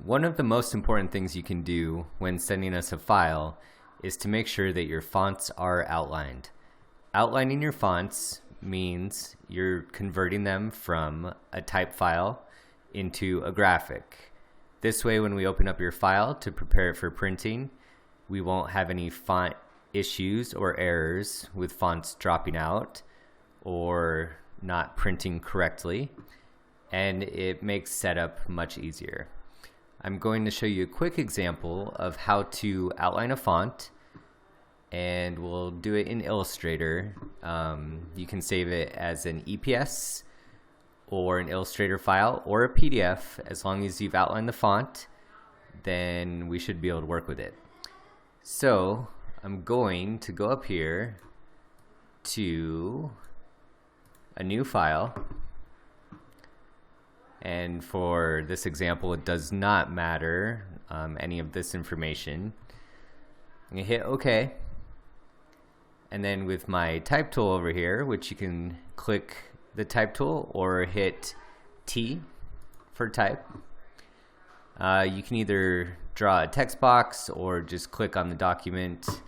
One of the most important things you can do when sending us a file is to make sure that your fonts are outlined. Outlining your fonts means you're converting them from a type file into a graphic. This way, when we open up your file to prepare it for printing, we won't have any font issues or errors with fonts dropping out or not printing correctly, and it makes setup much easier. I'm going to show you a quick example of how to outline a font, and we'll do it in Illustrator. You can save it as an EPS or an Illustrator file or a PDF. As long as you've outlined the font, then we should be able to work with it. So I'm going to go up here to a new file, and for this example it does not matter any of this information. I'm gonna hit OK, and then with my type tool over here, which you can click the type tool or hit T for type, you can either draw a text box or just click on the document.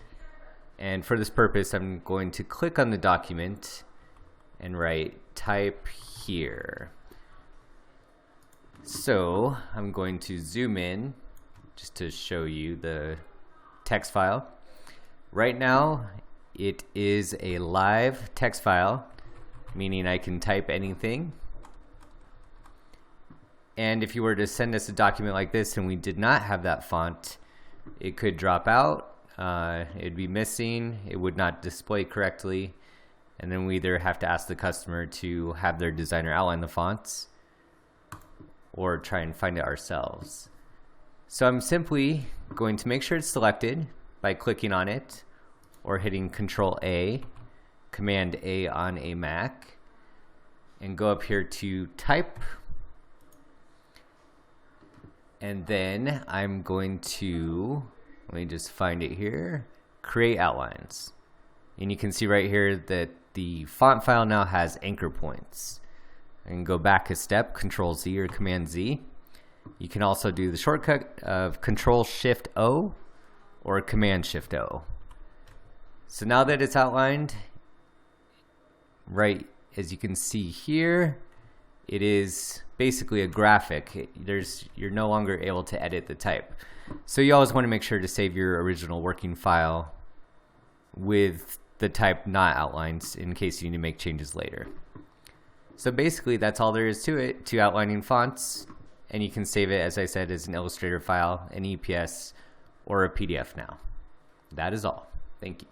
And for this purpose, I'm going to click on the document and write type here. So I'm going to zoom in just to show you the text file. Right now it is a live text file, meaning I can type anything. And if you were to send us a document like this and we did not have that font, it could drop out, it'd be missing, it would not display correctly, and then we either have to ask the customer to have their designer outline the fonts or try and find it ourselves. So I'm simply going to make sure it's selected by clicking on it or hitting Control A, Command A on a Mac, and go up here to type. And then I'm going to, let me just find it here, create outlines. And you can see right here that the font file now has anchor points. I can go back a step, Control Z or Command Z. You can also do the shortcut of Control Shift O or Command Shift O. So now that it's outlined, right as you can see here, it is basically a graphic. You're no longer able to edit the type. So you always want to make sure to save your original working file with the type not outlined in case you need to make changes later. So basically that's all there is to it, to outlining fonts, and you can save it, as I said, as an Illustrator file, an EPS, or a PDF now. That is all. Thank you.